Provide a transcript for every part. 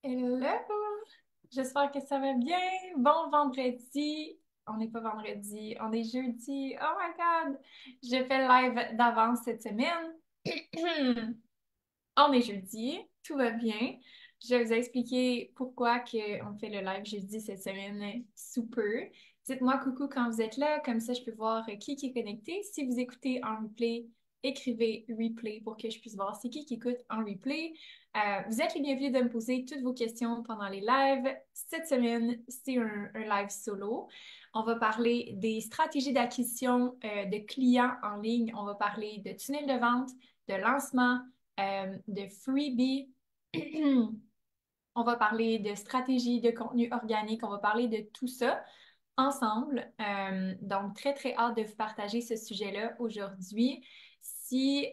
Hello! J'espère que ça va bien. Bon vendredi. On n'est pas vendredi, on est jeudi. Oh my God! Je fais le live d'avance cette semaine. On est jeudi, tout va bien. Je vais vous expliquer pourquoi on fait le live jeudi cette semaine sous peu. Dites-moi coucou quand vous êtes là, comme ça je peux voir qui est connecté. Si vous écoutez en replay, écrivez replay pour que je puisse voir c'est qui écoute en replay. Vous êtes les bienvenus de me poser toutes vos questions pendant les lives. Cette semaine, c'est un live solo. On va parler des stratégies d'acquisition de clients en ligne. On va parler de tunnel de vente, de lancement de freebie. On va parler de stratégie de contenu organique. On va parler de tout ça ensemble. Donc, très, très hâte de vous partager ce sujet-là aujourd'hui. Si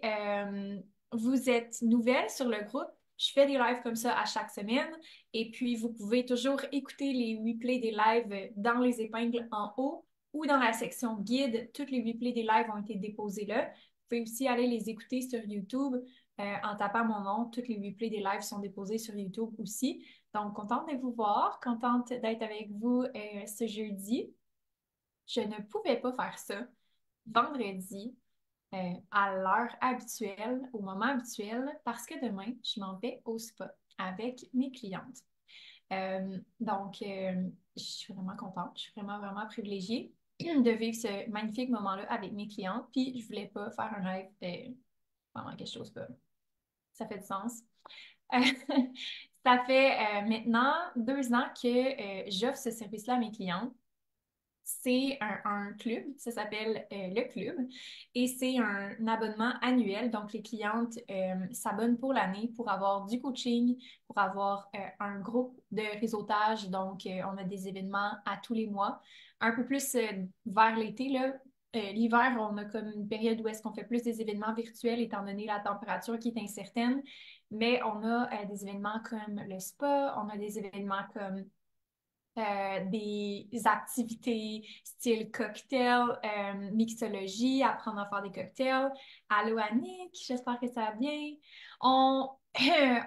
vous êtes nouvelle sur le groupe, je fais des lives comme ça à chaque semaine. Et puis, vous pouvez toujours écouter les replays des lives dans les épingles en haut ou dans la section guide. Toutes les replays des lives ont été déposés là. Vous pouvez aussi aller les écouter sur YouTube en tapant mon nom. Toutes les replays des lives sont déposés sur YouTube aussi. Donc, contente de vous voir, contente d'être avec vous ce jeudi. Je ne pouvais pas faire ça vendredi à l'heure habituelle, au moment habituel, parce que demain, je m'en vais au spa avec mes clientes. Donc, je suis vraiment contente, je suis vraiment, vraiment privilégiée de vivre ce magnifique moment-là avec mes clientes. Puis, je voulais pas faire un live pendant quelque chose pas. Ça fait du sens. Ça fait maintenant 2 ans que j'offre ce service-là à mes clients. C'est un club, ça s'appelle le club, et c'est un abonnement annuel. Donc, les clientes s'abonnent pour l'année pour avoir du coaching, pour avoir un groupe de réseautage. Donc, on a des événements à tous les mois. Un peu plus vers l'été, là. L'hiver, on a comme une période où est-ce qu'on fait plus des événements virtuels étant donné la température qui est incertaine. Mais on a des événements comme le spa, on a des événements comme des activités style cocktail, mixologie, apprendre à faire des cocktails. Allô Annick, j'espère que ça va bien. On,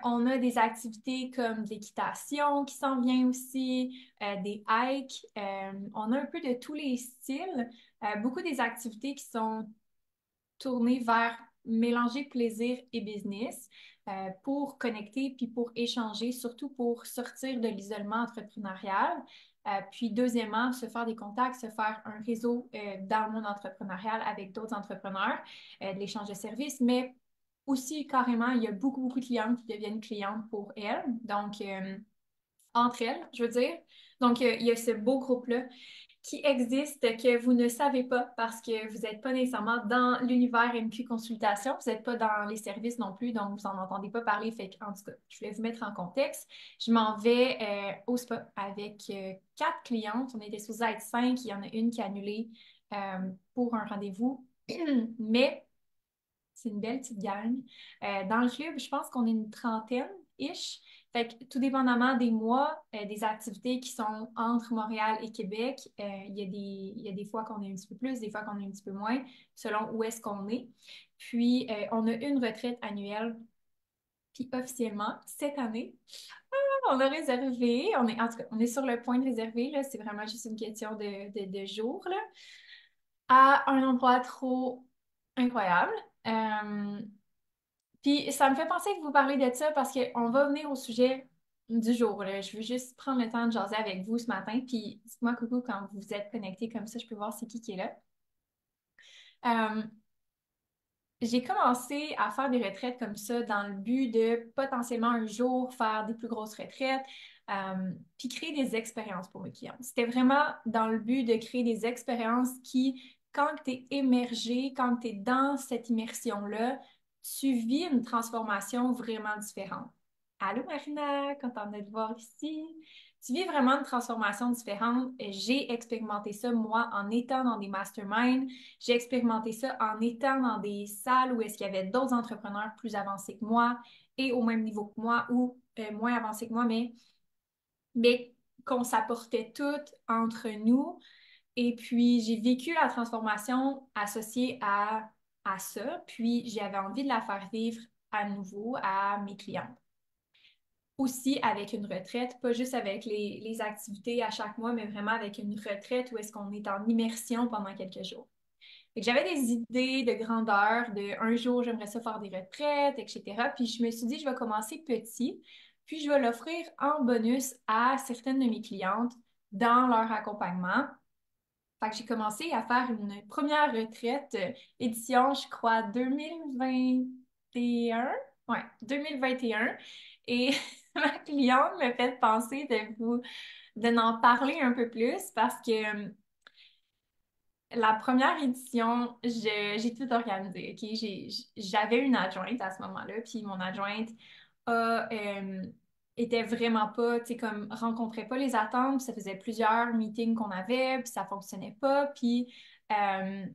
on a des activités comme de l'équitation qui s'en vient aussi, des hikes. On a un peu de tous les styles. Beaucoup des activités qui sont tourner vers mélanger plaisir et business pour connecter puis pour échanger, surtout pour sortir de l'isolement entrepreneurial. Puis deuxièmement, se faire des contacts, se faire un réseau dans le monde entrepreneurial avec d'autres entrepreneurs, de l'échange de services, mais aussi carrément, il y a beaucoup, beaucoup de clientes qui deviennent clientes pour elles. Donc, entre elles, je veux dire. Donc, il y a ce beau groupe-là qui existe que vous ne savez pas parce que vous n'êtes pas nécessairement dans l'univers MQ Consultation, vous n'êtes pas dans les services non plus, donc vous n'en entendez pas parler. En tout cas, je voulais vous mettre en contexte. Je m'en vais au spa avec 4 clientes. On était supposé être 5. Il y en a une qui a annulé pour un rendez-vous. Mais c'est une belle petite gang. Dans le club, je pense qu'on est une trentaine-ish. Fait que tout dépendamment des mois, des activités qui sont entre Montréal et Québec, il y a des fois qu'on est un petit peu plus, des fois qu'on est un petit peu moins, selon où est-ce qu'on est. Puis, on a une retraite annuelle. Puis, officiellement, cette année, on a réservé, en tout cas, on est sur le point de réserver, là, c'est vraiment juste une question de jours, là, à un endroit trop incroyable. Euh, Puis ça me fait penser que vous parlez de ça parce qu'on va venir au sujet du jour, là. Je veux juste prendre le temps de jaser avec vous ce matin. Puis dites-moi coucou quand vous êtes connectés comme ça, je peux voir c'est qui est là. Euh, j'ai commencé à faire des retraites comme ça dans le but de potentiellement un jour faire des plus grosses retraites, puis créer des expériences pour mes clients. C'était vraiment dans le but de créer des expériences qui, quand tu es émergé, quand tu es dans cette immersion-là, tu vis une transformation vraiment différente. Allô Marina, contente de te voir ici. Tu vis vraiment une transformation différente. J'ai expérimenté ça, moi, en étant dans des masterminds. J'ai expérimenté ça en étant dans des salles où est-ce qu'il y avait d'autres entrepreneurs plus avancés que moi et au même niveau que moi ou moins avancés que moi, mais qu'on s'apportait toutes entre nous. Et puis, j'ai vécu la transformation associée à ça, puis j'avais envie de la faire vivre à nouveau à mes clients. aussi avec une retraite, pas juste avec les activités à chaque mois, mais vraiment avec une retraite où est-ce qu'on est en immersion pendant quelques jours. Fait que j'avais des idées de grandeur, de un jour j'aimerais ça faire des retraites, etc. Puis je me suis dit, je vais commencer petit, puis je vais l'offrir en bonus à certaines de mes clientes dans leur accompagnement. Fait que j'ai commencé à faire une première retraite, édition, je crois, 2021. Ouais, 2021. Et ma cliente me fait penser de n'en parler un peu plus parce que la première édition, j'ai tout organisé, OK? J'avais une adjointe à ce moment-là, puis mon adjointe a, était vraiment pas, tu sais, comme rencontrait pas les attentes, puis ça faisait plusieurs meetings qu'on avait, puis ça fonctionnait pas, puis euh,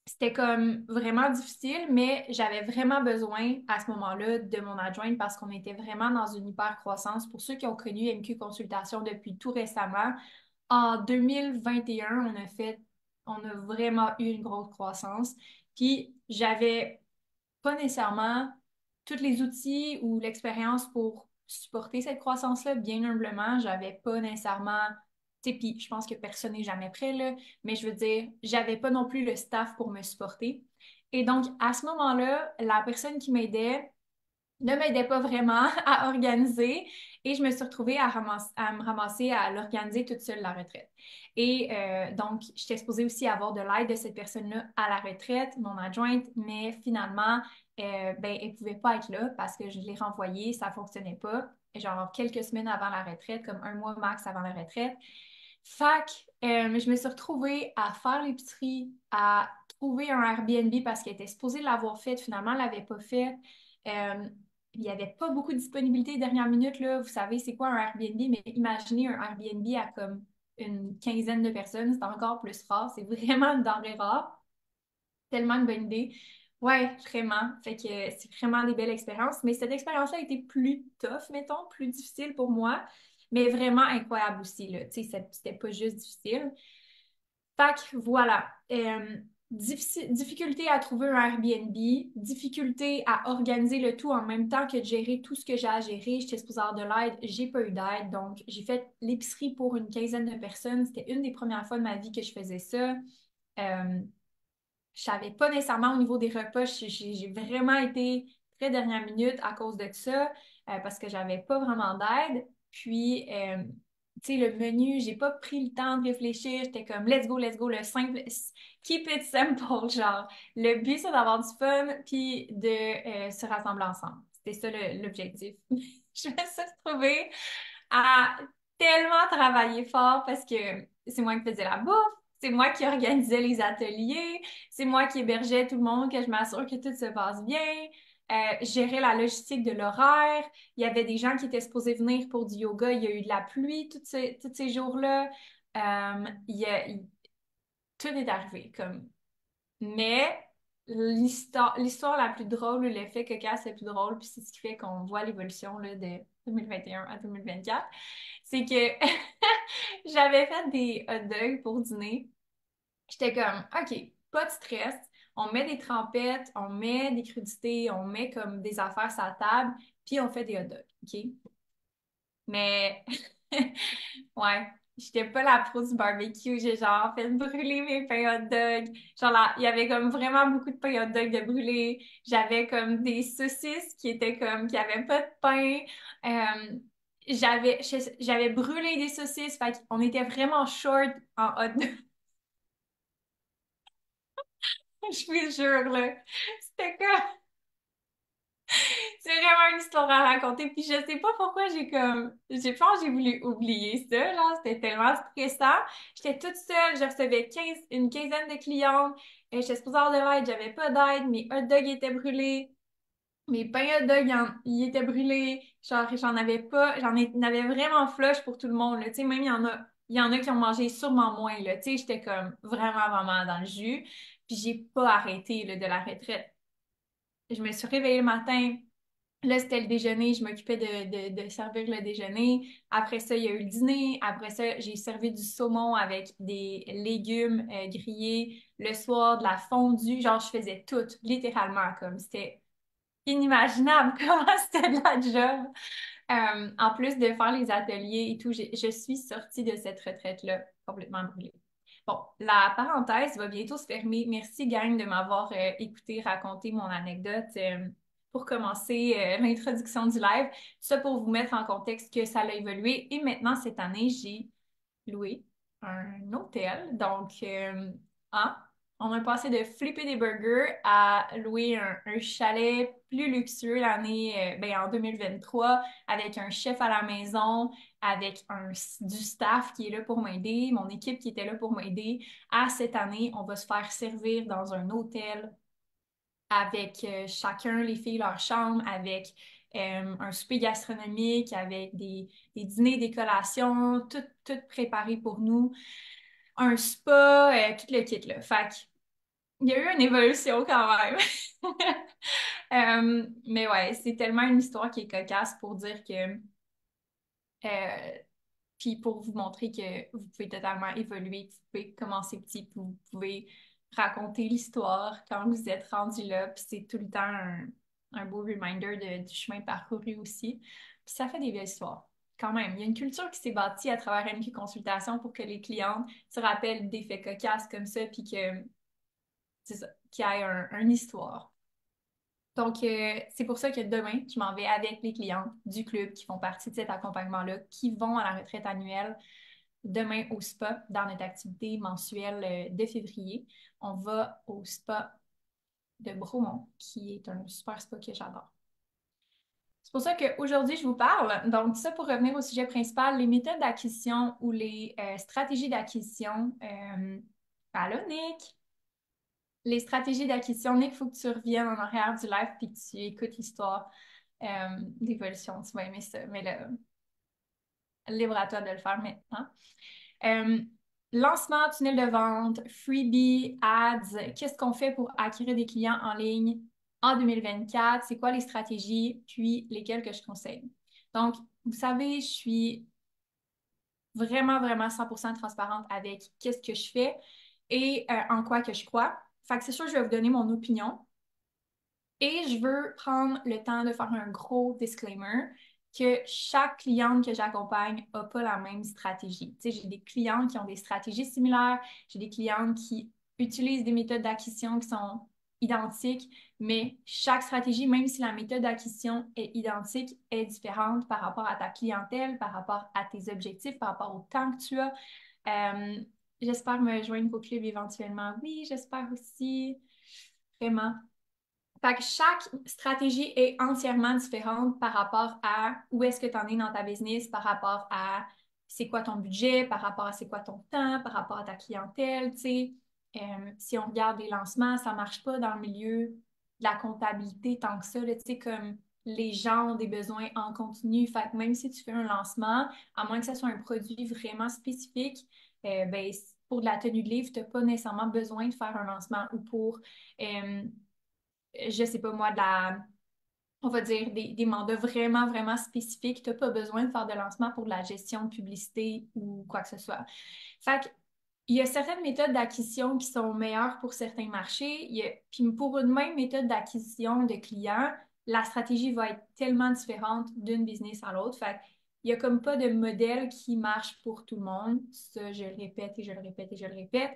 c'était comme vraiment difficile, mais j'avais vraiment besoin à ce moment-là de mon adjointe parce qu'on était vraiment dans une hyper croissance. Pour ceux qui ont connu MQ Consultation depuis tout récemment, en 2021, on a vraiment eu une grosse croissance. Puis j'avais pas nécessairement tous les outils ou l'expérience pour supporter cette croissance-là, bien humblement. J'avais pas nécessairement, tu sais, puis je pense que personne n'est jamais prêt, là, mais je veux dire, j'avais pas non plus le staff pour me supporter. Et donc, à ce moment-là, la personne qui m'aidait, ne m'aidait pas vraiment à organiser et je me suis retrouvée à me ramasser à l'organiser toute seule, la retraite. Et donc, j'étais supposée aussi avoir de l'aide de cette personne-là à la retraite, mon adjointe, mais finalement, ben, elle ne pouvait pas être là parce que je l'ai renvoyée, ça ne fonctionnait pas. Genre quelques semaines avant la retraite, comme un mois max avant la retraite. Fac, je me suis retrouvée à faire l'épicerie, à trouver un Airbnb parce qu'elle était supposée l'avoir fait, finalement, elle ne l'avait pas fait. Euh, il n'y avait pas beaucoup de disponibilité dernière minute, là. Vous savez, c'est quoi un Airbnb, mais imaginez un Airbnb à comme une quinzaine de personnes, c'est encore plus rare. C'est vraiment une denrée rare. Tellement une bonne idée. Ouais, vraiment. Fait que c'est vraiment des belles expériences. Mais cette expérience-là a été plus tough, mettons, plus difficile pour moi, mais vraiment incroyable aussi, là. Tu sais, c'était pas juste difficile. Fait que voilà. Difficulté à trouver un Airbnb, difficulté à organiser le tout en même temps que de gérer tout ce que j'ai à gérer. J'étais supposée avoir de l'aide, j'ai pas eu d'aide. Donc, j'ai fait l'épicerie pour une quinzaine de personnes. C'était une des premières fois de ma vie que je faisais ça. Euh, je savais pas nécessairement au niveau des repas. J'ai vraiment été très dernière minute à cause de ça, parce que j'avais pas vraiment d'aide. Puis, tu sais, le menu, j'ai pas pris le temps de réfléchir. J'étais comme, let's go, le simple, keep it simple, genre. Le but, c'est d'avoir du fun, puis de se rassembler ensemble. C'était ça l'objectif. Je me suis retrouvée à tellement travailler fort parce que c'est moi qui faisais la bouffe, c'est moi qui organisais les ateliers, c'est moi qui hébergeais tout le monde, que je m'assure que tout se passe bien. Je gérais la logistique de l'horaire. Il y avait des gens qui étaient supposés venir pour du yoga. Il y a eu de la pluie tous ces jours-là. Tout est arrivé. Mais l'histoire la plus drôle, ou l'effet cocasse le plus drôle, puis c'est ce qui fait qu'on voit l'évolution là, de 2021 à 2024, c'est que j'avais fait des hot dogs pour dîner. J'étais comme, OK, pas de stress. On met des trempettes, on met des crudités, on met comme des affaires sur la table, puis on fait des hot dogs, OK? Mais, ouais, j'étais pas la pro du barbecue. J'ai genre fait brûler mes pains hot dogs. Genre là, il y avait comme vraiment beaucoup de pains hot dogs de brûler. J'avais comme des saucisses qui étaient comme, qui avaient pas de pain. Euh, j'avais brûlé des saucisses. Fait qu'on était vraiment short en hot dog. Je vous jure, là. C'était comme, c'est vraiment une histoire à raconter. Puis je sais pas pourquoi je pense que j'ai voulu oublier ça. Genre, c'était tellement stressant. J'étais toute seule, je recevais une quinzaine de clients. J'étais supposée avoir de l'aide, j'avais pas d'aide. Mes hot dogs étaient brûlés. Mes pains hot dogs, ils étaient brûlés. Genre, j'en avais pas, j'en avais vraiment flush pour tout le monde, là. Tu sais, même il y en a qui ont mangé sûrement moins, là. Tu sais, j'étais comme vraiment dans le jus. Puis j'ai pas arrêté, là, de la retraite. Je me suis réveillée le matin. Là, c'était le déjeuner, je m'occupais de servir le déjeuner. Après ça, il y a eu le dîner. Après ça, j'ai servi du saumon avec des légumes grillés. Le soir, de la fondue. Genre, je faisais tout, littéralement, comme c'était inimaginable comment c'était de la job. En plus de faire les ateliers et tout, je suis sortie de cette retraite-là complètement brûlée. Bon, la parenthèse va bientôt se fermer. Merci, gang, de m'avoir écouté raconter mon anecdote. Pour commencer l'introduction du live, ça pour vous mettre en contexte que ça a évolué. Et maintenant, cette année, j'ai loué un hôtel. Donc, hein, on a passé de flipper des burgers à louer un chalet plus luxueux l'année, en 2023, avec un chef à la maison, avec du staff qui est là pour m'aider, mon équipe qui était là pour m'aider. À cette année, on va se faire servir dans un hôtel avec chacun, les filles, leur chambre, avec un souper gastronomique, avec des dîners, des collations, tout préparé pour nous. Un spa, tout le kit, là. Fait il y a eu une évolution quand même. Mais ouais, c'est tellement une histoire qui est cocasse pour dire que euh, puis pour vous montrer que vous pouvez totalement évoluer, vous pouvez commencer petit, puis vous pouvez raconter l'histoire quand vous êtes rendu là, puis c'est tout le temps un beau reminder du chemin parcouru aussi. Puis ça fait des belles histoires. Quand même, il y a une culture qui s'est bâtie à travers MQ Consultation pour que les clientes se rappellent des faits cocasses comme ça, puis que c'est ça, qu'il y ait une histoire. Donc, c'est pour ça que demain, je m'en vais avec les clientes du club qui font partie de cet accompagnement-là, qui vont à la retraite annuelle demain au spa dans notre activité mensuelle de février. On va au spa de Bromont, qui est un super spa que j'adore. C'est pour ça qu'aujourd'hui, je vous parle. Donc, ça pour revenir au sujet principal, les méthodes d'acquisition ou les stratégies d'acquisition. Allô, Nick? Les stratégies d'acquisition, Nick, il faut que tu reviennes en arrière du live puis que tu écoutes l'histoire d'évolution. Tu vas aimer ça. Mais libre à toi de le faire maintenant. Euh, Lancement, tunnel de vente, freebie, ads, qu'est-ce qu'on fait pour acquérir des clients en ligne en 2024? C'est quoi les stratégies? Puis lesquelles que je conseille? Donc, vous savez, je suis vraiment, vraiment 100% transparente avec qu'est-ce que je fais et en quoi que je crois. Fait que c'est sûr, je vais vous donner mon opinion. Et je veux prendre le temps de faire un gros disclaimer que chaque cliente que j'accompagne n'a pas la même stratégie. Tu sais, j'ai des clients qui ont des stratégies similaires, j'ai des clientes qui utilisent des méthodes d'acquisition qui sont identiques, mais chaque stratégie, même si la méthode d'acquisition est identique, est différente par rapport à ta clientèle, par rapport à tes objectifs, par rapport au temps que tu as. Euh, J'espère me joindre au club éventuellement. Oui, j'espère aussi. Vraiment. Fait que chaque stratégie est entièrement différente par rapport à où est-ce que tu en es dans ta business, par rapport à c'est quoi ton budget, par rapport à c'est quoi ton temps, par rapport à ta clientèle, tu sais. Si on regarde les lancements, ça marche pas dans le milieu de la comptabilité tant que ça, là, tu sais, comme les gens ont des besoins en continu. Fait que même si tu fais un lancement, à moins que ce soit un produit vraiment spécifique, ben, pour de la tenue de livre, tu n'as pas nécessairement besoin de faire un lancement ou pour je sais pas moi, on va dire des mandats vraiment, vraiment spécifiques. Tu n'as pas besoin de faire de lancement pour de la gestion de publicité ou quoi que ce soit. Fait que, il y a certaines méthodes d'acquisition qui sont meilleures pour certains marchés. Puis pour une même méthode d'acquisition de clients, la stratégie va être tellement différente d'une business à l'autre. Fait que, il n'y a comme pas de modèle qui marche pour tout le monde. Ça, je le répète et je le répète et je le répète.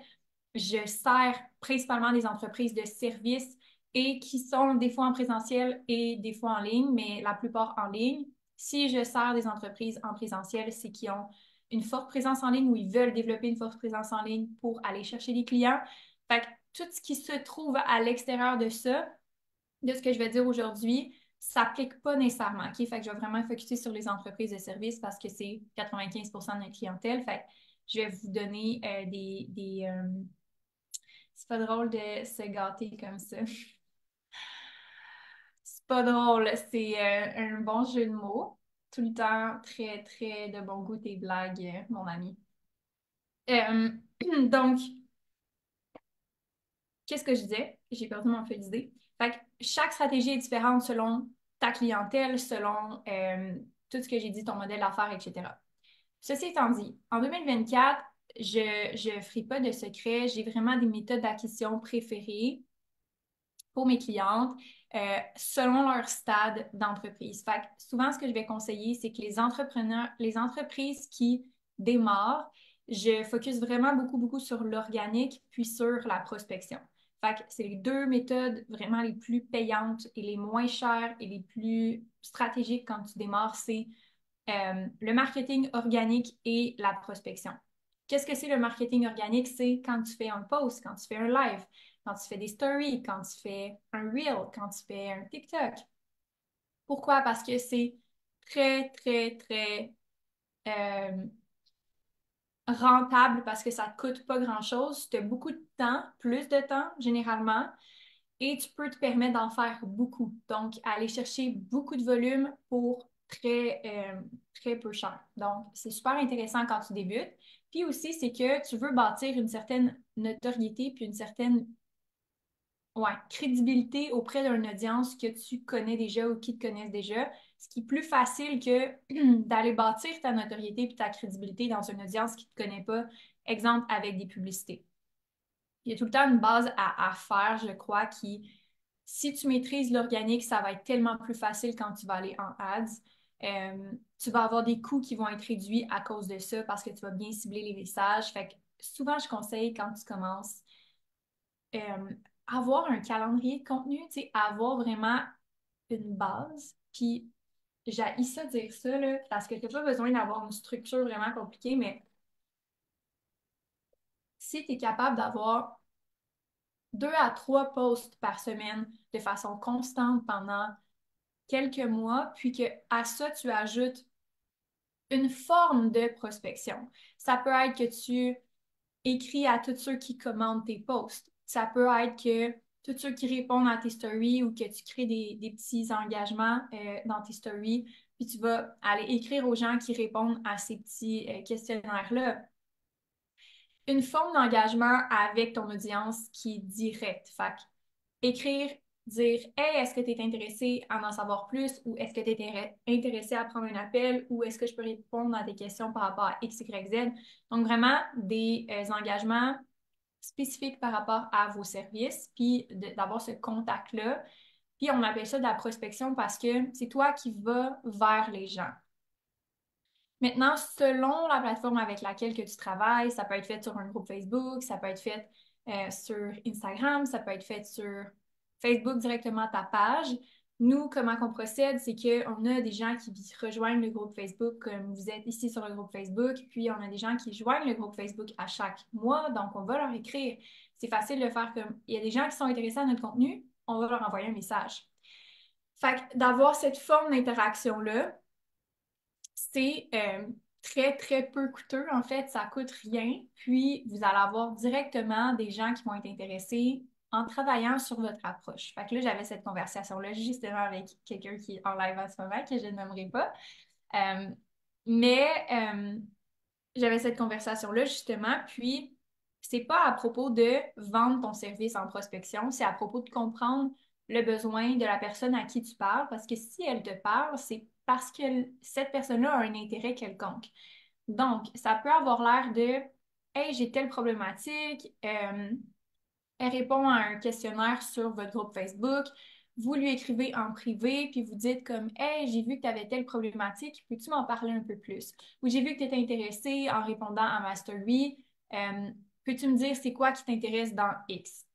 Je sers principalement des entreprises de services et qui sont des fois en présentiel et des fois en ligne, mais la plupart en ligne. Si je sers des entreprises en présentiel, c'est qui ont une forte présence en ligne ou ils veulent développer une forte présence en ligne pour aller chercher des clients. Fait que tout ce qui se trouve à l'extérieur de ça, de ce que je vais dire aujourd'hui, s'applique pas nécessairement. OK? Fait que je vais vraiment focuser sur les entreprises de services parce que c'est 95% de notre clientèle. Fait que je vais vous donner c'est pas drôle de se gâter comme ça. C'est pas drôle, c'est un bon jeu de mots. Tout le temps, très, très de bon goût tes blagues, mon ami. Euh, donc, qu'est-ce que je disais? J'ai perdu mon fil d'idée. Fait que chaque stratégie est différente selon ta clientèle, selon tout ce que j'ai dit, ton modèle d'affaires, etc. Ceci étant dit, en 2024, je ne ferai pas de secret. J'ai vraiment des méthodes d'acquisition préférées pour mes clientes selon leur stade d'entreprise. Fait que souvent, ce que je vais conseiller, c'est que les entrepreneurs, les entreprises qui démarrent, je focus vraiment beaucoup, beaucoup sur l'organique puis sur la prospection. Fait que c'est les deux méthodes vraiment les plus payantes et les moins chères et les plus stratégiques quand tu démarres, c'est le marketing organique et la prospection. Qu'est-ce que c'est le marketing organique? C'est quand tu fais un post, quand tu fais un live, quand tu fais des stories, quand tu fais un reel, quand tu fais un TikTok. Pourquoi? Parce que c'est très, très, très euh, rentable parce que ça ne coûte pas grand-chose. Tu as beaucoup de temps, plus de temps généralement, et tu peux te permettre d'en faire beaucoup. Donc, aller chercher beaucoup de volume pour très peu cher. Donc, c'est super intéressant quand tu débutes. Puis aussi, c'est que tu veux bâtir une certaine notoriété puis une certaine crédibilité auprès d'une audience que tu connais déjà ou qui te connaissent déjà, ce qui est plus facile que d'aller bâtir ta notoriété puis ta crédibilité dans une audience qui ne te connaît pas, exemple avec des publicités. Il y a tout le temps une base à faire, je crois, qui, si tu maîtrises l'organique, ça va être tellement plus facile quand tu vas aller en ads. Tu vas avoir des coûts qui vont être réduits à cause de ça parce que tu vas bien cibler les messages. Fait que souvent, je conseille quand tu commences, euh, avoir un calendrier de contenu, tu sais, avoir vraiment une base. Puis, j'haïs ça dire ça, là, parce que tu n'as pas besoin d'avoir une structure vraiment compliquée, mais si tu es capable d'avoir 2 à 3 posts par semaine de façon constante pendant quelques mois, puis que à ça, tu ajoutes une forme de prospection. Ça peut être que tu écris à tous ceux qui commentent tes posts. Ça peut être que tous ceux qui répondent à tes stories ou que tu crées des petits engagements dans tes stories, puis tu vas aller écrire aux gens qui répondent à ces petits questionnaires-là. Une forme d'engagement avec ton audience qui est directe. Fait écrire, dire Hey, est-ce que tu es intéressé à en savoir plus ou est-ce que tu es intéressé à prendre un appel ou est-ce que je peux répondre à des questions par rapport à X, Y, Z. Donc, vraiment des engagements spécifiques par rapport à vos services, puis d'avoir ce contact-là. Puis, on appelle ça de la prospection parce que c'est toi qui vas vers les gens. Maintenant, selon la plateforme avec laquelle que tu travailles, ça peut être fait sur un groupe Facebook, ça peut être fait sur Instagram, ça peut être fait sur Facebook directement ta page. Nous, comment on procède, c'est qu'on a des gens qui rejoignent le groupe Facebook, comme vous êtes ici sur le groupe Facebook, puis on a des gens qui joignent le groupe Facebook à chaque mois, donc on va leur écrire. C'est facile de faire comme, il y a des gens qui sont intéressés à notre contenu, on va leur envoyer un message. Fait que d'avoir cette forme d'interaction-là, c'est très, très peu coûteux. En fait, ça coûte rien. Puis, vous allez avoir directement des gens qui vont être intéressés en travaillant sur votre approche. Fait que là, j'avais cette conversation-là justement avec quelqu'un qui est en live en ce moment, que je ne nommerai pas. Euh, mais j'avais cette conversation-là justement, puis c'est pas à propos de vendre ton service en prospection, c'est à propos de comprendre le besoin de la personne à qui tu parles, parce que si elle te parle, c'est parce que cette personne-là a un intérêt quelconque. Donc, ça peut avoir l'air de Hey, j'ai telle problématique, elle répond à un questionnaire sur votre groupe Facebook. Vous lui écrivez en privé, puis vous dites comme Hey, j'ai vu que tu avais telle problématique, peux-tu m'en parler un peu plus? Ou j'ai vu que tu étais intéressé en répondant à ma story. Euh, peux-tu me dire c'est quoi qui t'intéresse dans X?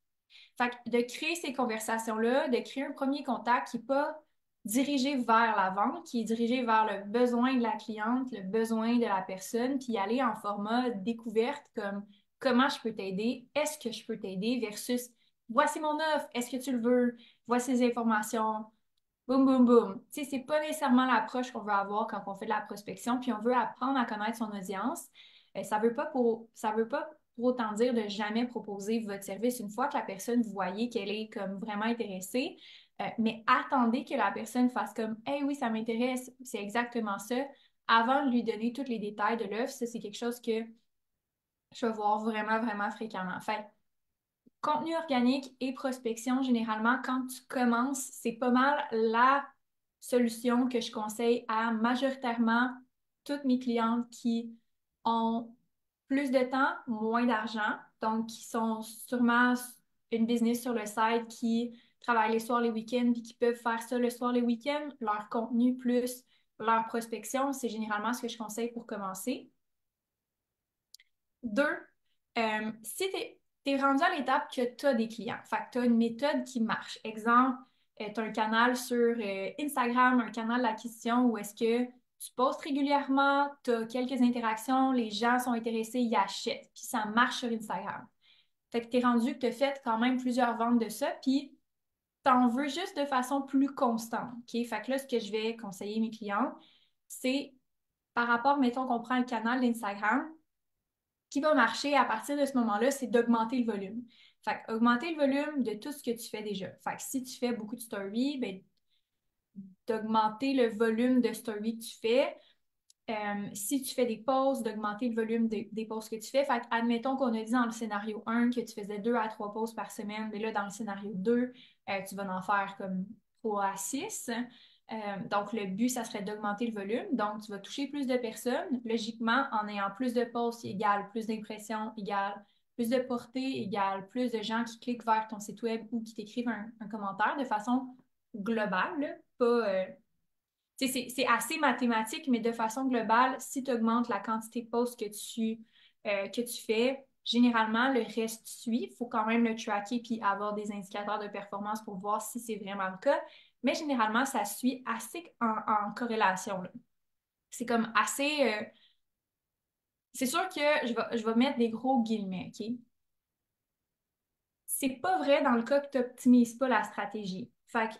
Fait que de créer ces conversations-là, de créer un premier contact qui n'est pas dirigé vers la vente, qui est dirigé vers le besoin de la cliente, le besoin de la personne, puis aller en format découverte comme comment je peux t'aider, est-ce que je peux t'aider versus voici mon offre, est-ce que tu le veux, voici les informations, boum, boum, boum. Tu sais, c'est pas nécessairement l'approche qu'on veut avoir quand on fait de la prospection, puis on veut apprendre à connaître son audience. Ça veut pas pour autant dire de jamais proposer votre service une fois que la personne, vous voyez qu'elle est comme vraiment intéressée. Mais attendez que la personne fasse comme Hey, oui, ça m'intéresse, c'est exactement ça, avant de lui donner tous les détails de l'offre. Ça, c'est quelque chose que je vais voir vraiment, vraiment fréquemment. Fait contenu organique et prospection, généralement, quand tu commences, c'est pas mal la solution que je conseille à majoritairement toutes mes clientes qui ont plus de temps, moins d'argent, donc qui sont sûrement une business sur le site qui travaillent les soirs, les week-ends, puis qui peuvent faire ça le soir, les week-ends, leur contenu plus leur prospection, c'est généralement ce que je conseille pour commencer. Deux, si tu es rendu à l'étape que tu as des clients, fait que tu as une méthode qui marche. Exemple, tu as un canal sur Instagram, un canal d'acquisition où est-ce que tu postes régulièrement, tu as quelques interactions, les gens sont intéressés, ils achètent, puis ça marche sur Instagram. Fait que tu es rendu que tu as fait quand même plusieurs ventes de ça, puis tu en veux juste de façon plus constante. OK? Fait que là, ce que je vais conseiller mes clients, c'est par rapport, mettons qu'on prend le canal d'Instagram, qui va marcher à partir de ce moment-là, c'est d'augmenter le volume. Fait que augmenter le volume de tout ce que tu fais déjà. Fait que si tu fais beaucoup de stories, ben, d'augmenter le volume de stories que tu fais. Si tu fais des pauses, d'augmenter le volume des pauses que tu fais. Fait que, admettons qu'on a dit dans le scénario 1 que tu faisais 2 à 3 pauses par semaine, mais là, dans le scénario 2, tu vas en faire comme 3 à 6. Donc, le but, ça serait d'augmenter le volume. Donc, tu vas toucher plus de personnes. Logiquement, en ayant plus de pauses, égale plus d'impressions, égale plus de portée, égale plus de gens qui cliquent vers ton site web ou qui t'écrivent un commentaire de façon globale, là, pas c'est assez mathématique, mais de façon globale, si tu augmentes la quantité de posts que tu fais, généralement, le reste suit. Il faut quand même le tracker puis avoir des indicateurs de performance pour voir si c'est vraiment le cas. Mais généralement, ça suit assez en corrélation, là. C'est comme assez. C'est sûr que je vais mettre des gros guillemets, OK? C'est pas vrai dans le cas que tu n'optimises pas la stratégie. Fait que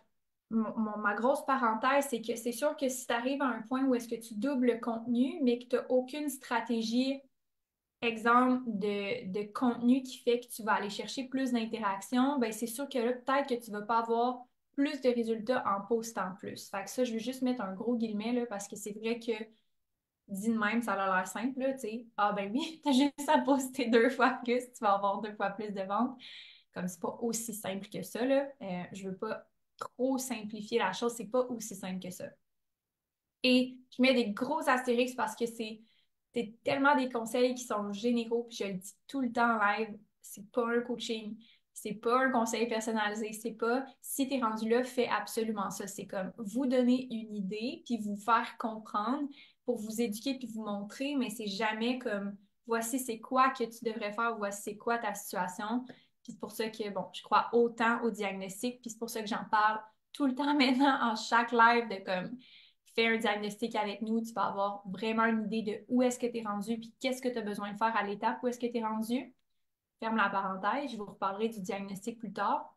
ma grosse parenthèse, c'est que c'est sûr que si tu arrives à un point où est-ce que tu doubles le contenu, mais que tu n'as aucune stratégie, exemple, de contenu qui fait que tu vas aller chercher plus d'interactions, ben c'est sûr que là, peut-être que tu ne vas pas avoir plus de résultats en postant plus. Fait que ça, je veux juste mettre un gros guillemet là, parce que c'est vrai que dit de même, ça a l'air simple, là, tu sais. Ah ben oui, t'as juste à poster 2 fois plus, tu vas avoir 2 fois plus de ventes. Comme c'est pas aussi simple que ça, là. Je veux pas trop simplifier la chose, c'est pas aussi simple que ça. Et je mets des gros astérix parce que c'est tellement des conseils qui sont généraux, puis je le dis tout le temps en live, c'est pas un coaching, c'est pas un conseil personnalisé, c'est pas si t'es rendu là, fais absolument ça. C'est comme vous donner une idée, puis vous faire comprendre pour vous éduquer puis vous montrer, mais c'est jamais comme voici c'est quoi que tu devrais faire, voici c'est quoi ta situation. Puis c'est pour ça que, bon, je crois autant au diagnostic, puis c'est pour ça que j'en parle tout le temps maintenant en chaque live de comme fais un diagnostic avec nous, tu vas avoir vraiment une idée de où est-ce que tu es rendu puis qu'est-ce que tu as besoin de faire à l'étape où est-ce que tu es rendu. Ferme la parenthèse, je vous reparlerai du diagnostic plus tard.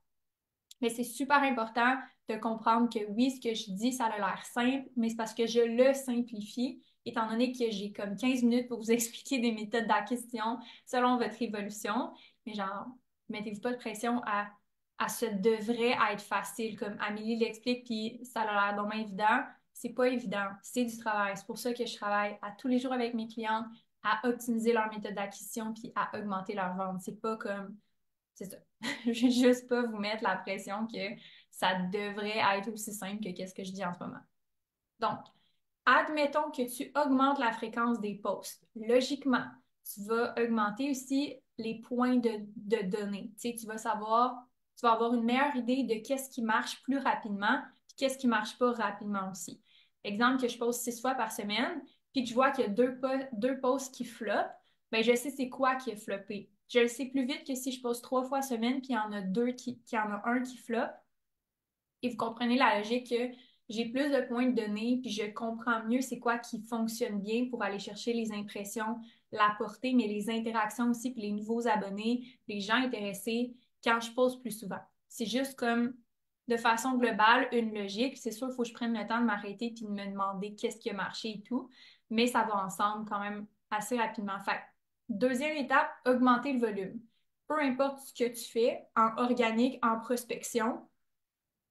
Mais c'est super important de comprendre que oui, ce que je dis, ça a l'air simple, mais c'est parce que je le simplifie, étant donné que j'ai comme 15 minutes pour vous expliquer des méthodes d'acquisition selon votre évolution. Mais genre, mettez-vous pas de pression à ce devrait être facile, comme Amélie l'explique, puis ça a l'air vraiment évident. C'est pas évident, c'est du travail. C'est pour ça que je travaille à tous les jours avec mes clients à optimiser leur méthode d'acquisition puis à augmenter leur vente. C'est pas comme c'est ça. Je vais juste pas vous mettre la pression que ça devrait être aussi simple que qu'est-ce que je dis en ce moment. Donc, admettons que tu augmentes la fréquence des posts. Logiquement, tu vas augmenter aussi les points de données. Tu sais, tu vas avoir une meilleure idée de qu'est-ce qui marche plus rapidement et qu'est-ce qui marche pas rapidement aussi. Exemple que je poste 6 fois par semaine, puis que je vois qu'il y a deux posts qui floppent, ben je sais c'est quoi qui a floppé. Je le sais plus vite que si je poste 3 fois semaine, puis il y en a qu'il y en a un qui floppe. Et vous comprenez la logique que j'ai plus de points de données, puis je comprends mieux c'est quoi qui fonctionne bien pour aller chercher les impressions, la portée, mais les interactions aussi, puis les nouveaux abonnés, les gens intéressés quand je pose plus souvent. C'est juste comme de façon globale une logique. C'est sûr, il faut que je prenne le temps de m'arrêter puis de me demander qu'est-ce qui a marché et tout, mais ça va ensemble quand même assez rapidement. Fait deuxième étape, augmenter le volume. Peu importe ce que tu fais, en organique, en prospection,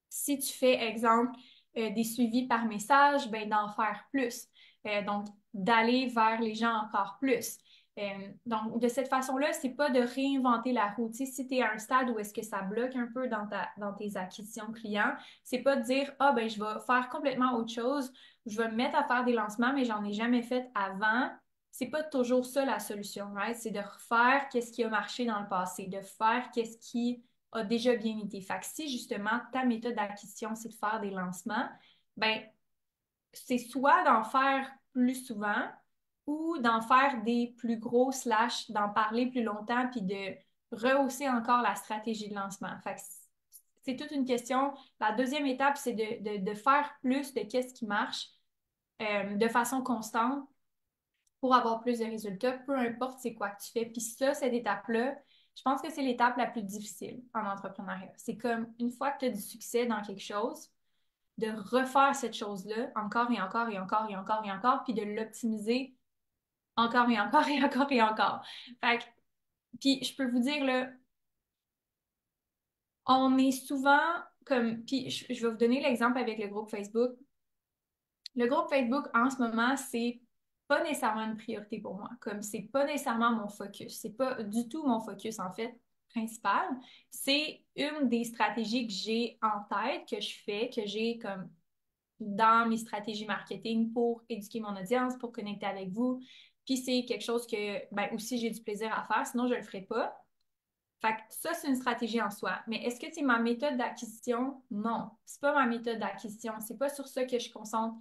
si tu fais, exemple, des suivis par message, ben, d'en faire plus. Donc, d'aller vers les gens encore plus. Donc, de cette façon-là, c'est pas de réinventer la roue. Tu sais, si tu es à un stade où est-ce que ça bloque un peu dans tes acquisitions clients, c'est pas de dire, ah, ben, je vais faire complètement autre chose, je vais me mettre à faire des lancements, mais j'en ai jamais fait avant. C'est pas toujours ça la solution, right? C'est de refaire qu'est-ce qui a marché dans le passé, de faire qu'est-ce qui a déjà bien été. Fait que si justement ta méthode d'acquisition, c'est de faire des lancements, ben c'est soit d'en faire plus souvent ou d'en faire des plus gros slash d'en parler plus longtemps puis de rehausser encore la stratégie de lancement. Fait que c'est toute une question. La deuxième étape, c'est de faire plus de qu'est-ce qui marche de façon constante pour avoir plus de résultats, peu importe c'est quoi que tu fais. Puis ça, cette étape-là, je pense que c'est l'étape la plus difficile en entrepreneuriat. C'est comme une fois que tu as du succès dans quelque chose, de refaire cette chose-là encore et encore et encore et encore et encore, puis de l'optimiser encore et encore et encore et encore. Fait que, puis je peux vous dire, là, on est souvent comme, puis je vais vous donner l'exemple avec le groupe Facebook. Le groupe Facebook, en ce moment, c'est pas nécessairement une priorité pour moi. Comme c'est pas nécessairement mon focus. C'est pas du tout mon focus, en fait, principal. C'est une des stratégies que j'ai en tête, que je fais, que j'ai comme dans mes stratégies marketing pour éduquer mon audience, pour connecter avec vous. Puis c'est quelque chose que, ben, aussi, j'ai du plaisir à faire, sinon je le ferais pas. Fait que ça, c'est une stratégie en soi. Mais est-ce que c'est ma méthode d'acquisition? Non, c'est pas ma méthode d'acquisition. C'est pas sur ça que je concentre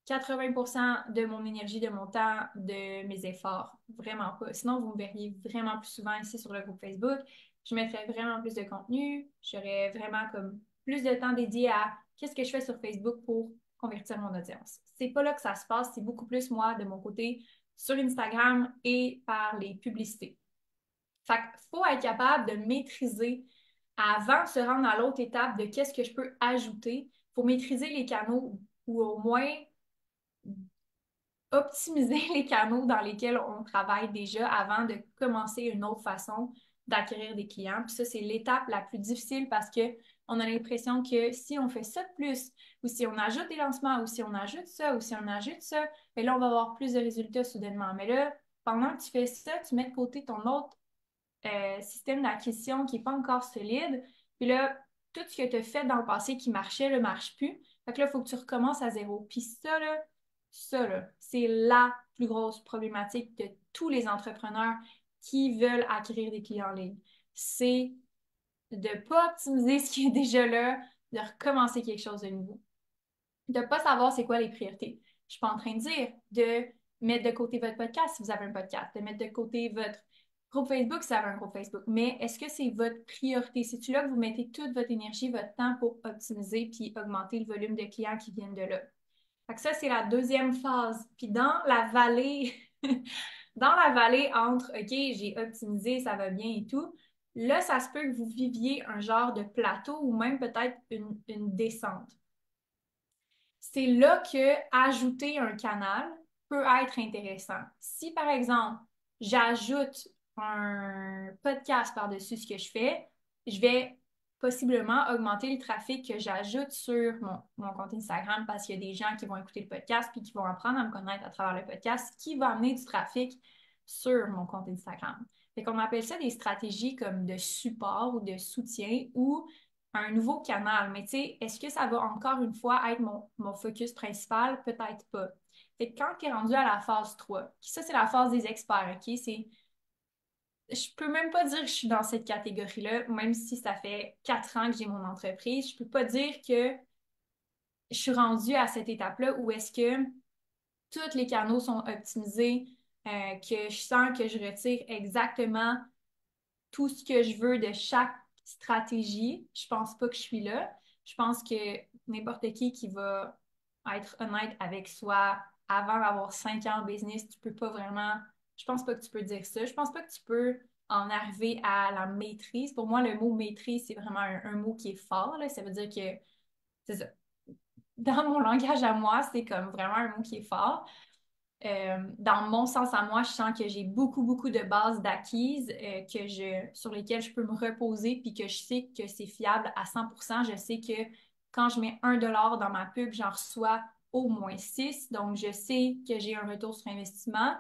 80% de mon énergie, de mon temps, de mes efforts. Vraiment pas. Sinon, vous me verriez vraiment plus souvent ici sur le groupe Facebook. Je mettrais vraiment plus de contenu. J'aurais vraiment comme plus de temps dédié à qu'est-ce que je fais sur Facebook pour convertir mon audience. C'est pas là que ça se passe. C'est beaucoup plus moi de mon côté sur Instagram et par les publicités. Fait qu'il faut être capable de maîtriser avant de se rendre à l'autre étape de qu'est-ce que je peux ajouter. Il faut maîtriser les canaux ou au moins optimiser les canaux dans lesquels on travaille déjà avant de commencer une autre façon d'acquérir des clients. Puis ça, c'est l'étape la plus difficile parce que on a l'impression que si on fait ça de plus, ou si on ajoute des lancements, ou si on ajoute ça, ou si on ajoute ça, bien là, on va avoir plus de résultats soudainement. Mais là, pendant que tu fais ça, tu mets de côté ton autre système d'acquisition qui n'est pas encore solide. Puis là, tout ce que tu as fait dans le passé qui marchait ne marche plus. Fait que là, il faut que tu recommences à zéro. Puis ça, là, c'est la plus grosse problématique de tous les entrepreneurs qui veulent acquérir des clients en ligne. C'est de ne pas optimiser ce qui est déjà là, de recommencer quelque chose de nouveau. De ne pas savoir c'est quoi les priorités. Je ne suis pas en train de dire de mettre de côté votre podcast si vous avez un podcast, de mettre de côté votre groupe Facebook si vous avez un groupe Facebook. Mais est-ce que c'est votre priorité? C'est-tu là que vous mettez toute votre énergie, votre temps pour optimiser puis augmenter le volume de clients qui viennent de là? Fait que ça, c'est la deuxième phase. Puis dans la vallée, dans la vallée entre OK, j'ai optimisé, ça va bien et tout, là, ça se peut que vous viviez un genre de plateau ou même peut-être une descente. C'est là que ajouter un canal peut être intéressant. Si, par exemple, j'ajoute un podcast par-dessus ce que je fais, je vais possiblement augmenter le trafic que j'ajoute sur mon compte Instagram parce qu'il y a des gens qui vont écouter le podcast puis qui vont apprendre à me connaître à travers le podcast, qui va amener du trafic sur mon compte Instagram. Fait qu'on appelle ça des stratégies comme de support ou de soutien ou un nouveau canal. Mais tu sais, est-ce que ça va encore une fois être mon focus principal? Peut-être pas. Fait que quand tu es rendu à la phase 3, ça c'est la phase des experts, OK? Je peux même pas dire que je suis dans cette catégorie-là, même si ça fait 4 ans que j'ai mon entreprise. Je peux pas dire que je suis rendue à cette étape-là où est-ce que tous les canaux sont optimisés, que je sens que je retire exactement tout ce que je veux de chaque stratégie. Je pense pas que je suis là. Je pense que n'importe qui va être honnête avec soi avant d'avoir 5 ans en business, tu peux pas vraiment. Je pense pas que tu peux dire ça. Je pense pas que tu peux en arriver à la maîtrise. Pour moi, le mot maîtrise, c'est vraiment un mot qui est fort, là. Ça veut dire que c'est ça. Dans mon langage à moi, c'est comme vraiment un mot qui est fort. Dans mon sens à moi, je sens que j'ai beaucoup, beaucoup de bases d'acquises sur lesquelles je peux me reposer puis que je sais que c'est fiable à 100%. Je sais que quand je mets 1 dollar dans ma pub, j'en reçois au moins 6. Donc, je sais que j'ai un retour sur investissement.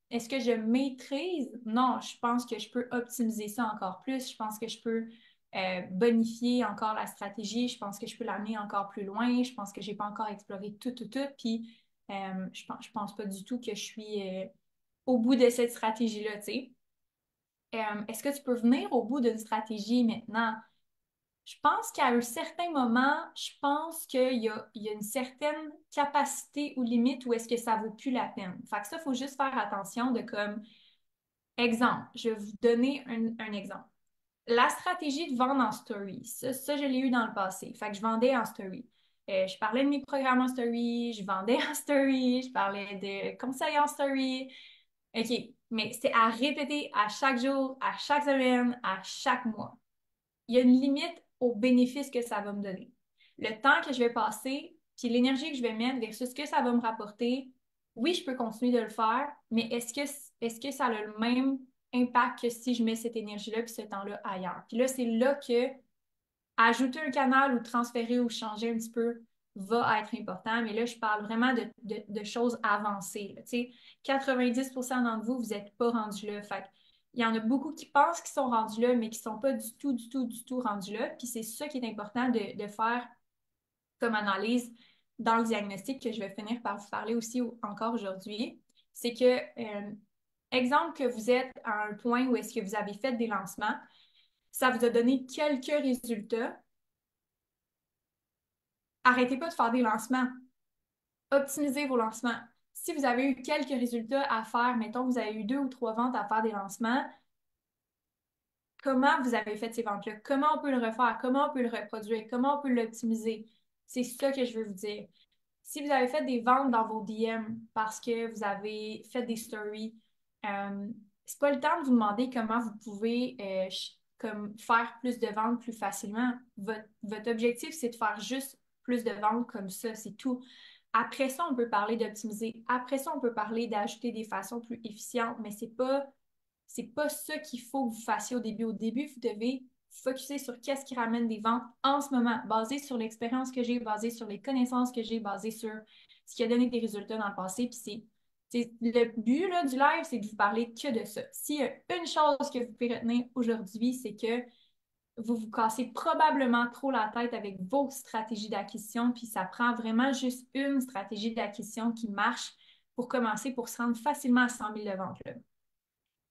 Est-ce que je maîtrise? Non, je pense que je peux optimiser ça encore plus. Je pense que je peux bonifier encore la stratégie. Je pense que je peux l'amener encore plus loin. Je pense que je n'ai pas encore exploré tout, tout, tout. Puis, je pense pas du tout que je suis au bout de cette stratégie-là, tu sais. Est-ce que tu peux venir au bout d'une stratégie maintenant? Je pense qu'à un certain moment, je pense qu'il y a une certaine capacité ou limite où est-ce que ça vaut plus la peine. Fait que ça, il faut juste faire attention de comme, exemple, je vais vous donner un exemple. La stratégie de vendre en story, ça, je l'ai eu dans le passé. Fait que je vendais en story. Je parlais de mes programmes en story, je vendais en story, je parlais de conseils en story. OK, mais c'est à répéter à chaque jour, à chaque semaine, à chaque mois. Il y a une limite au bénéfice que ça va me donner. Le temps que je vais passer, puis l'énergie que je vais mettre versus ce que ça va me rapporter, oui, je peux continuer de le faire, mais est-ce que ça a le même impact que si je mets cette énergie-là puis ce temps-là ailleurs? Puis là, c'est là que ajouter un canal ou transférer ou changer un petit peu va être important. Mais là, je parle vraiment de choses avancées. Tu sais, 90% d'entre vous, vous n'êtes pas rendus là. Fait il y en a beaucoup qui pensent qu'ils sont rendus là, mais qui ne sont pas du tout, du tout, du tout rendus là. Puis c'est ça qui est important de faire comme analyse dans le diagnostic que je vais finir par vous parler aussi encore aujourd'hui. C'est que, exemple que vous êtes à un point où est-ce que vous avez fait des lancements, ça vous a donné quelques résultats. Arrêtez pas de faire des lancements. Optimisez vos lancements. Si vous avez eu quelques résultats à faire, mettons, vous avez eu 2 ou 3 ventes à faire des lancements, comment vous avez fait ces ventes-là? Comment on peut le refaire? Comment on peut le reproduire? Comment on peut l'optimiser? C'est ça que je veux vous dire. Si vous avez fait des ventes dans vos DM parce que vous avez fait des stories, euh, c'est pas le temps de vous demander comment vous pouvez comme faire plus de ventes plus facilement. Votre objectif, c'est de faire juste plus de ventes comme ça, c'est tout. Après ça, on peut parler d'optimiser. Après ça, on peut parler d'ajouter des façons plus efficientes, mais c'est pas ça qu'il faut que vous fassiez au début. Au début, vous devez focuser sur qu'est-ce qui ramène des ventes en ce moment, basé sur l'expérience que j'ai, basé sur les connaissances que j'ai, basé sur ce qui a donné des résultats dans le passé. Puis le but là, du live, c'est de vous parler que de ça. S'il y a une chose que vous pouvez retenir aujourd'hui, c'est que vous vous cassez probablement trop la tête avec vos stratégies d'acquisition, puis ça prend vraiment juste une stratégie d'acquisition qui marche pour commencer, pour se rendre facilement à 100 000 de ventes. Là.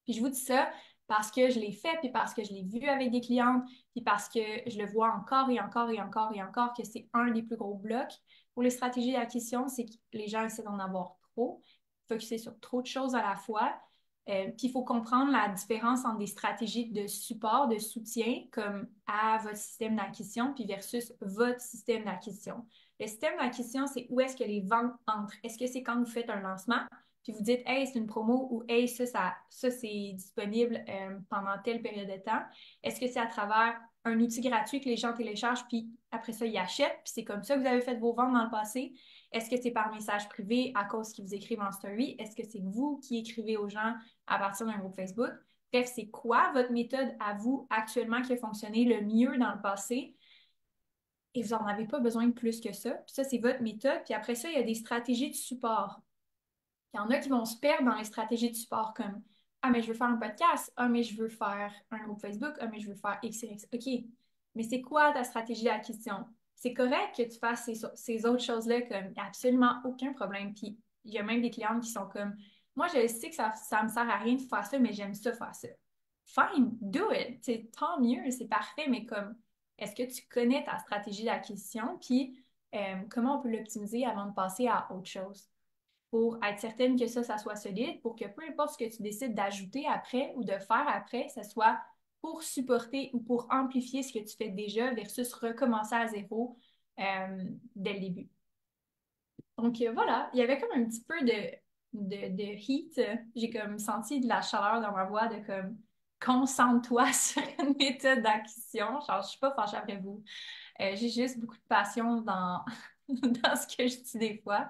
Puis je vous dis ça parce que je l'ai fait, puis parce que je l'ai vu avec des clientes, puis parce que je le vois encore et encore et encore et encore que c'est un des plus gros blocs. Pour les stratégies d'acquisition, c'est que les gens essaient d'en avoir trop, focuser sur trop de choses à la fois. Puis il faut comprendre la différence entre des stratégies de support, de soutien, comme à votre système d'acquisition, puis versus votre système d'acquisition. Le système d'acquisition, c'est où est-ce que les ventes entrent. Est-ce que c'est quand vous faites un lancement? Puis vous dites, hey, c'est une promo ou hey, ça c'est disponible pendant telle période de temps. Est-ce que c'est à travers un outil gratuit que les gens téléchargent, puis après ça, ils achètent, puis c'est comme ça que vous avez fait vos ventes dans le passé? Est-ce que c'est par message privé à cause qu'ils vous écrivent en story? Est-ce que c'est vous qui écrivez aux gens à partir d'un groupe Facebook? Bref, c'est quoi votre méthode à vous actuellement qui a fonctionné le mieux dans le passé? Et vous n'en avez pas besoin de plus que ça. Puis ça, c'est votre méthode. Puis après ça, il y a des stratégies de support. Il y en a qui vont se perdre dans les stratégies de support comme ah, mais je veux faire un podcast. Ah, mais je veux faire un groupe Facebook. Ah, mais je veux faire X, X. OK. Mais c'est quoi ta stratégie d'acquisition? C'est correct que tu fasses ces autres choses-là comme absolument aucun problème. Puis il y a même des clientes qui sont comme moi, je sais que ça me sert à rien de faire ça, mais j'aime ça faire ça. Fine, do it. C'est tant mieux, c'est parfait, mais comme est-ce que tu connais ta stratégie d'acquisition? Puis comment on peut l'optimiser avant de passer à autre chose? Pour être certaine que ça soit solide, pour que peu importe ce que tu décides d'ajouter après ou de faire après, ça soit pour supporter ou pour amplifier ce que tu fais déjà versus recommencer à zéro dès le début. Donc voilà, il y avait comme un petit peu de heat. J'ai comme senti de la chaleur dans ma voix de comme concentre-toi sur une méthode d'acquisition. Genre, je suis pas fâchée après vous. J'ai juste beaucoup de passion dans, dans ce que je dis des fois.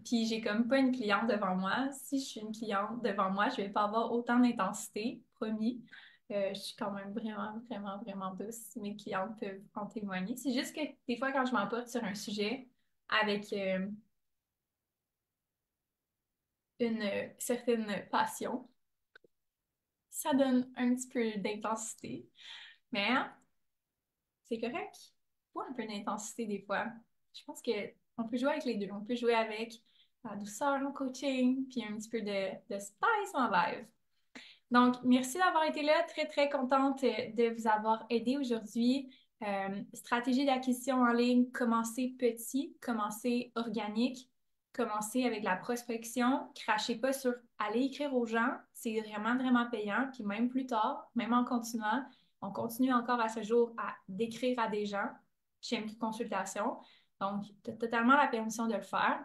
Puis j'ai comme pas une cliente devant moi. Si je suis une cliente devant moi, je vais pas avoir autant d'intensité, promis. Je suis quand même vraiment, vraiment, vraiment douce. Mes clientes peuvent en témoigner. C'est juste que des fois, quand je m'emporte sur un sujet avec une certaine passion, ça donne un petit peu d'intensité. Mais hein, c'est correct. Faut un peu d'intensité des fois. Je pense que on peut jouer avec les deux. On peut jouer avec la douceur en coaching, puis un petit peu de spice en live. Donc, merci d'avoir été là. Très, très contente de vous avoir aidé aujourd'hui. Stratégie d'acquisition en ligne, commencez petit, commencez organique, commencez avec la prospection, crachez pas sur aller écrire aux gens, c'est vraiment, vraiment payant. Puis même plus tard, même en continuant, on continue encore à ce jour à d'écrire à des gens chez MQ Consultation. Donc, tu as totalement la permission de le faire.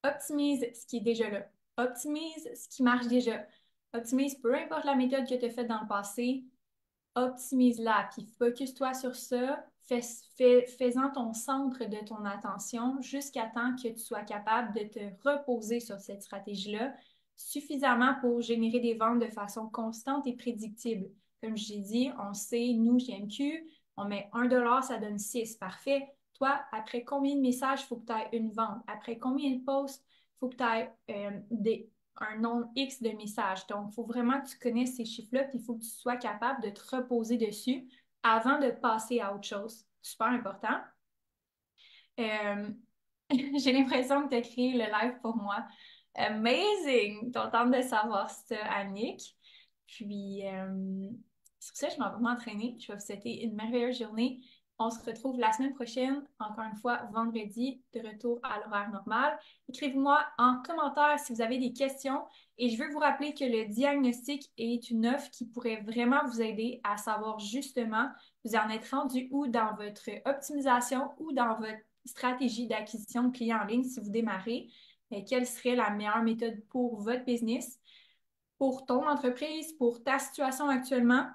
Optimise ce qui est déjà là. Optimise ce qui marche déjà. Optimise peu importe la méthode que tu as faite dans le passé, optimise-la, puis focus-toi sur ça. Fais-en ton centre de ton attention jusqu'à temps que tu sois capable de te reposer sur cette stratégie-là suffisamment pour générer des ventes de façon constante et prédictible. Comme j'ai dit, on sait, nous, chez MQ, on met 1 $, ça donne 6. Parfait. Toi, après combien de messages il faut que tu aies une vente? Après combien de posts il faut que tu aies un nombre X de messages. Donc, il faut vraiment que tu connaisses ces chiffres-là, puis il faut que tu sois capable de te reposer dessus avant de passer à autre chose. Super important. Euh, j'ai l'impression que tu as créé le live pour moi. Amazing! Contente de savoir ça, Annick. Puis, sur ça, je m'en vais m'entraîner. Je vais vous souhaiter une merveilleuse journée. On se retrouve la semaine prochaine, encore une fois, vendredi, de retour à l'horaire normal. Écrivez-moi en commentaire si vous avez des questions. Et je veux vous rappeler que le diagnostic est une offre qui pourrait vraiment vous aider à savoir justement vous en êtes rendu où dans votre optimisation ou dans votre stratégie d'acquisition de clients en ligne si vous démarrez. Quelle serait la meilleure méthode pour votre business, pour ton entreprise, pour ta situation actuellement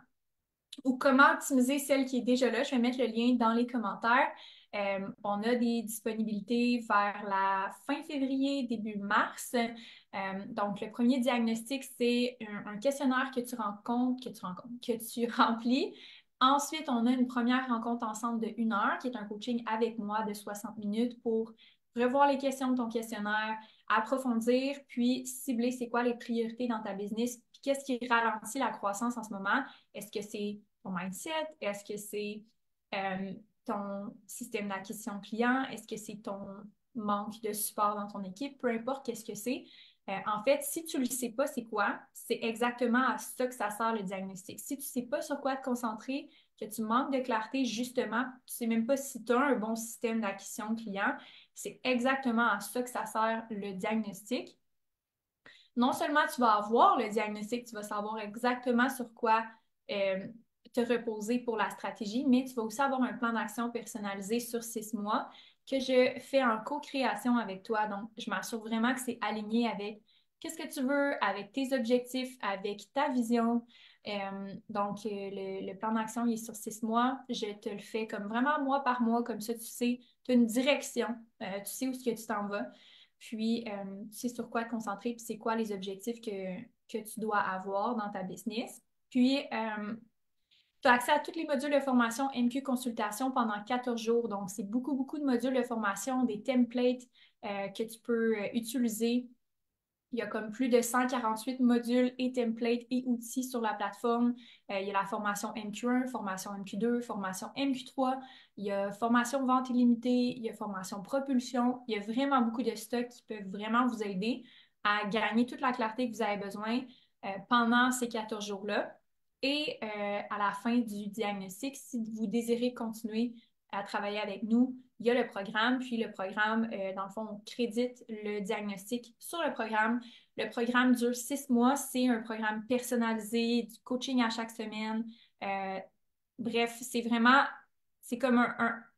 ou comment optimiser celle qui est déjà là. Je vais mettre le lien dans les commentaires. On a des disponibilités vers la fin février, début mars. Donc, le premier diagnostic, c'est un questionnaire que tu remplis. Ensuite, on a une première rencontre ensemble de 1 heure, qui est un coaching avec moi de 60 minutes pour revoir les questions de ton questionnaire, approfondir, puis cibler c'est quoi les priorités dans ta business, puis qu'est-ce qui ralentit la croissance en ce moment. Est-ce que c'est ton mindset? Est-ce que c'est euh, ton système d'acquisition client? Est-ce que c'est ton manque de support dans ton équipe? Peu importe qu'est-ce que c'est. En fait, si tu ne le sais pas, c'est quoi? C'est exactement à ça que ça sert le diagnostic. Si tu ne sais pas sur quoi te concentrer, que tu manques de clarté, justement, tu ne sais même pas si tu as un bon système d'acquisition client, c'est exactement à ça que ça sert le diagnostic. Non seulement tu vas avoir le diagnostic, tu vas savoir exactement sur quoi euh, te reposer pour la stratégie, mais tu vas aussi avoir un plan d'action personnalisé sur 6 mois que je fais en co-création avec toi. Donc, je m'assure vraiment que c'est aligné avec qu'est-ce que tu veux, avec tes objectifs, avec ta vision. Le plan d'action, il est sur 6 mois. Je te le fais comme vraiment mois par mois, comme ça, tu sais, tu as une direction, tu sais où est-ce que tu t'en vas. Puis, tu sais sur quoi te concentrer, puis c'est quoi les objectifs que tu dois avoir dans ta business. Puis, tu as accès à tous les modules de formation MQ Consultation pendant 14 jours. Donc, c'est beaucoup, beaucoup de modules de formation, des templates que tu peux utiliser. Il y a comme plus de 148 modules et templates et outils sur la plateforme. Il y a la formation MQ1, formation MQ2, formation MQ3. Il y a formation vente illimitée, il y a formation propulsion. Il y a vraiment beaucoup de stocks qui peuvent vraiment vous aider à gagner toute la clarté que vous avez besoin pendant ces 14 jours-là. Et à la fin du diagnostic, si vous désirez continuer à travailler avec nous, il y a le programme, puis le programme, dans le fond, on crédite le diagnostic sur le programme. Le programme dure 6 mois. C'est un programme personnalisé, du coaching à chaque semaine. Euh, Bref, c'est comme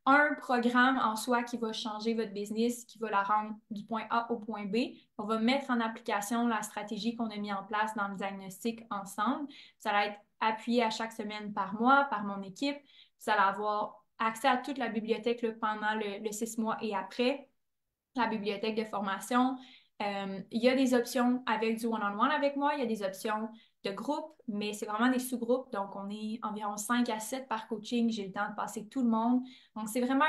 un programme en soi qui va changer votre business, qui va la rendre du point A au point B. On va mettre en application la stratégie qu'on a mis en place dans le diagnostic ensemble. Ça va être appuyé à chaque semaine par mois, par mon équipe. Vous allez avoir accès à toute la bibliothèque là, pendant le 6 mois et après, la bibliothèque de formation. Il y a des options avec du one-on-one avec moi, il y a des options de groupe, mais c'est vraiment des sous-groupes. Donc, on est environ 5 à 7 par coaching. J'ai le temps de passer tout le monde. Donc, c'est vraiment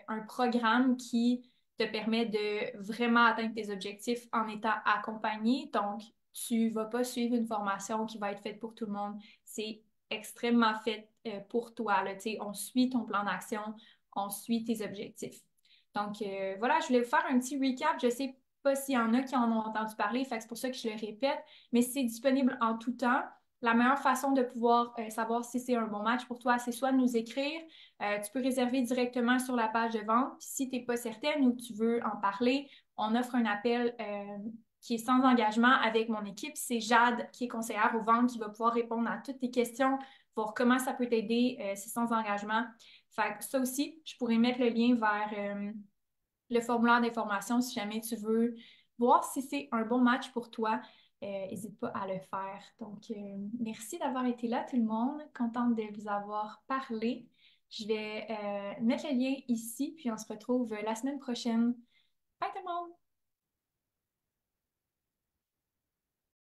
un programme qui te permet de vraiment atteindre tes objectifs en étant accompagné. Donc, tu ne vas pas suivre une formation qui va être faite pour tout le monde. C'est extrêmement fait pour toi. Là. On suit ton plan d'action, on suit tes objectifs. Donc, voilà, je voulais vous faire un petit recap. Je ne sais pas s'il y en a qui en ont entendu parler, fait que c'est pour ça que je le répète, mais c'est disponible en tout temps. la meilleure façon de pouvoir savoir si c'est un bon match pour toi, c'est soit de nous écrire, tu peux réserver directement sur la page de vente. Puis si tu n'es pas certaine ou que tu veux en parler, on offre un appel qui est sans engagement avec mon équipe. C'est Jade, qui est conseillère aux ventes, qui va pouvoir répondre à toutes tes questions, voir comment ça peut t'aider. C'est sans engagement. Fait que ça aussi, je pourrais mettre le lien vers le formulaire d'information si jamais tu veux voir si c'est un bon match pour toi. N'hésite pas à le faire. Donc, merci d'avoir été là, tout le monde. Contente de vous avoir parlé. Je vais mettre le lien ici, puis on se retrouve la semaine prochaine. Bye tout le monde!